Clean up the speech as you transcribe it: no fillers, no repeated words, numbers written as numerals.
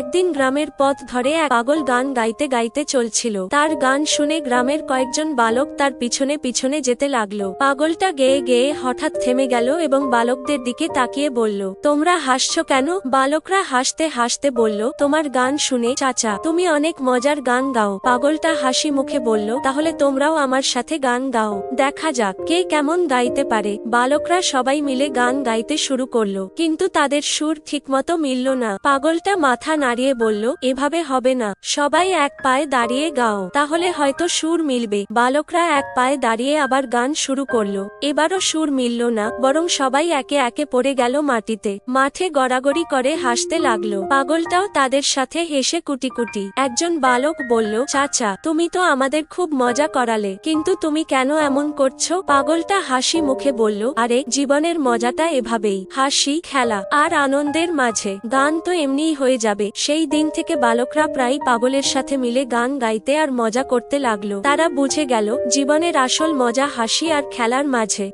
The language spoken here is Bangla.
একদিন গ্রামের পথ ধরে এক পাগল গান গাইতে গাইতে চলছিল। তার গান শুনে গ্রামের কয়েকজন বালক তার পিছনে পিছনে যেতে লাগলো। পাগলটা গেয়ে গেয়ে হঠাৎ থেমে গেল এবং বালকদের দিকে তাকিয়ে বলল, তোমরা হাসছো কেন? বালকরা হাসতে হাসতে বলল, তোমার গান শুনে চাচা, তুমি অনেক মজার গান গাও। পাগলটা হাসি মুখে বলল, তাহলে তোমরাও আমার সাথে গান গাও, দেখা যাক কে কেমন গাইতে পারে। বালকরা সবাই মিলে গান গাইতে শুরু করলো, কিন্তু তাদের সুর ঠিকমতো মিলল না। পাগলটা মাথা নাড়িয়ে বলল, এভাবে হবে না, সবাই এক পায়ে দাঁড়িয়ে গাও, তাহলে হয়তো সুর মিলবে। বালকরা এক পায়ে দাঁড়িয়ে আবার গান শুরু করলো। এবারও সুর মিলল না, বরং সবাই একে একে পড়ে গেল মাটিতে। মাঠে গড়াগড়ি করে হাসতে লাগলো। পাগলটাও তাদের সাথে হেসে কুটি কুটি। একজন বালক বলল, চাচা, তুমি তো আমাদের খুব মজা করালে, কিন্তু তুমি কেন এমন করছো? পাগলটা হাসি মুখে বলল, আরে জীবনের মজাটা এভাবেই, হাসি, খেলা আর আনন্দের মাঝে, গান তো এমনিই হয়ে যাবে। সেই দিন থেকে বালকরা প্রায় পাগলের সাথে মিলে গান গাইতে আর মজা করতে লাগলো। তারা বুঝে গেল জীবনের আসল মজা হাসি আর খেলার মাঝে।